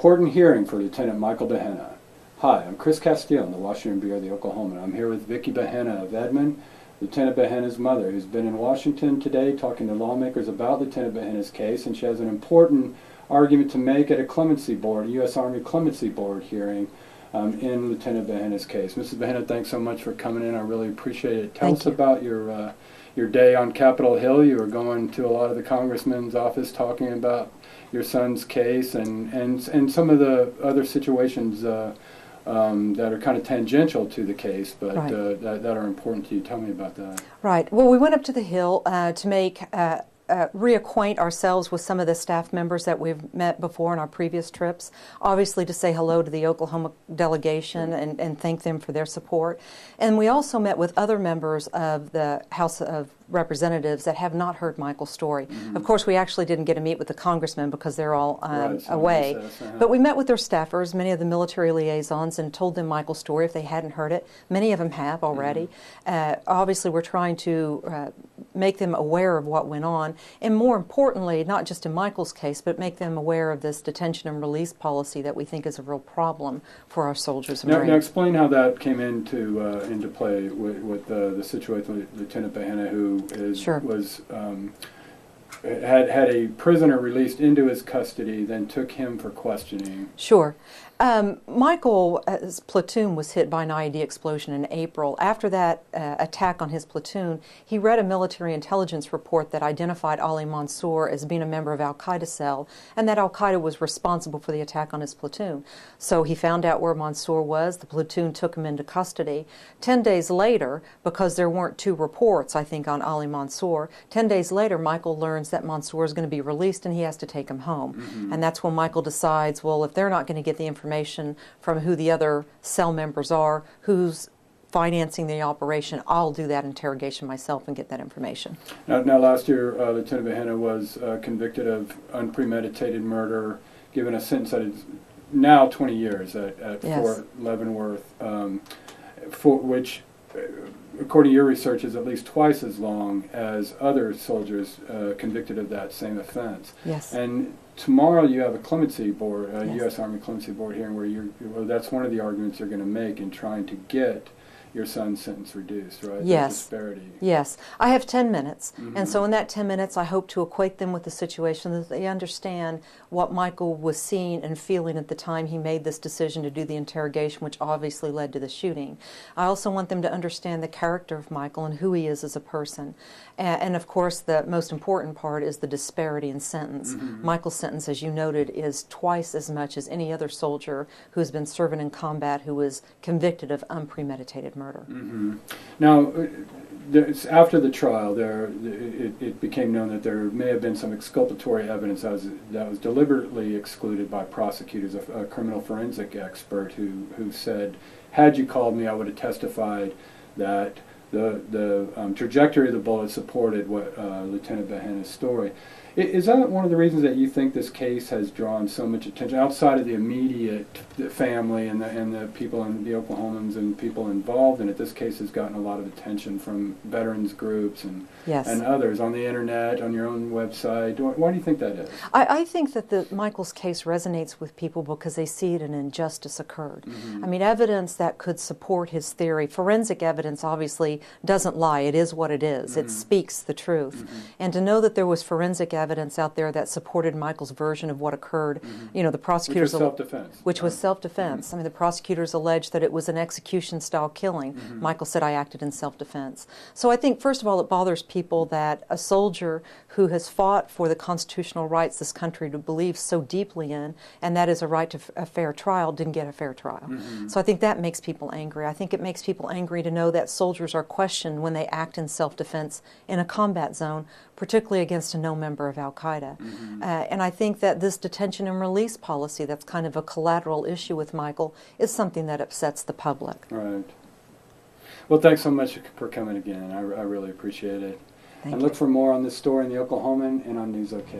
important hearing for Lieutenant Michael Behenna. Hi, I'm Chris Castile in the Washington Bureau of the Oklahoman. I'm here with Vicki Behenna of Edmond, Lieutenant Behenna's mother, who's been in Washington today talking to lawmakers about Lieutenant Behenna's case, and she has an important argument to make at a clemency board, a U.S. Army clemency board hearing in Lieutenant Behenna's case. Mrs. Behenna, thanks so much for coming in. I really appreciate it. Tell us about your day on Capitol Hill. You were going to a lot of the congressman's office talking about your son's case and some of the other situations that are kind of tangential to the case, but right. that are important to you. Tell me about that. Right. Well, we went up to the Hill to make reacquaint ourselves with some of the staff members that we've met before in our previous trips, obviously to say hello to the Oklahoma delegation and thank them for their support. And we also met with other members of the House of Representatives that have not heard Michael's story. Of course, we actually didn't get to meet with the congressmen because they're all away. But we met with their staffers, many of the military liaisons, and told them Michael's story if they hadn't heard it. Many of them have already. Obviously, we're trying to make them aware of what went on, and more importantly, not just in Michael's case, but make them aware of this detention and release policy that we think is a real problem for our soldiers and Marines. Now explain how that came into play with the situation with Lieutenant Behenna, who had a prisoner released into his custody, then took him for questioning. Sure. Michael's platoon was hit by an IED explosion in April. After that attack on his platoon, he read a military intelligence report that identified Ali Mansour as being a member of Al-Qaeda cell, and that Al-Qaeda was responsible for the attack on his platoon. So he found out where Mansour was. The platoon took him into custody. 10 days later, because there weren't two reports, I think, on Ali Mansour, 10 days later, Michael learns that Mansour is going to be released and he has to take him home. And that's when Michael decides, well, if they're not going to get the information from who the other cell members are, who's financing the operation, I'll do that interrogation myself and get that information. Now last year, Lieutenant Behenna was convicted of unpremeditated murder, given a sentence that is now 20 years at Fort Leavenworth, for which, according to your research, is at least twice as long as other soldiers convicted of that same offense. Yes. And tomorrow you have a clemency board, a U.S. Army clemency board hearing, where that's one of the arguments you're going to make in trying to get your son's sentence reduced, right? Yes. The disparity. Yes. I have 10 minutes, and so in that 10 minutes I hope to acquaint them with the situation, that they understand what Michael was seeing and feeling at the time he made this decision to do the interrogation, which obviously led to the shooting. I also want them to understand the character of Michael and who he is as a person. And of course, the most important part is the disparity in sentence. Michael's sentence, as you noted, is twice as much as any other soldier who has been serving in combat who was convicted of unpremeditated murder. Now, after the trial, it became known that there may have been some exculpatory evidence that was deliberately excluded by prosecutors. A criminal forensic expert who said, had you called me, I would have testified that the trajectory of the bullet supported what Lieutenant Behenna's story. Is that one of the reasons that you think this case has drawn so much attention outside of the immediate family and the people in the Oklahomans and people involved in it? This case has gotten a lot of attention from veterans groups and others on the internet, on your own website. Why do you think that is? I think that Michael's case resonates with people because they see it an injustice occurred. I mean, evidence that could support his theory. Forensic evidence obviously doesn't lie. It is what it is. It speaks the truth. And to know that there was forensic evidence out there that supported Michael's version of what occurred, you know, the prosecutors... Which was self-defense. Which was self-defense. I mean, the prosecutors alleged that it was an execution-style killing. Michael said, I acted in self-defense. So I think, first of all, it bothers people that a soldier who has fought for the constitutional rights this country believes so deeply in, and that is a right to a fair trial, didn't get a fair trial. So I think that makes people angry. I think it makes people angry to know that soldiers are questioned when they act in self-defense in a combat zone, particularly against a known member of Al-Qaeda. And I think that this detention and release policy that's kind of a collateral issue with Michael is something that upsets the public. Right. Well, thanks so much for coming again. I really appreciate it. Thank and you. Look for more on this story in the Oklahoman and on News OK.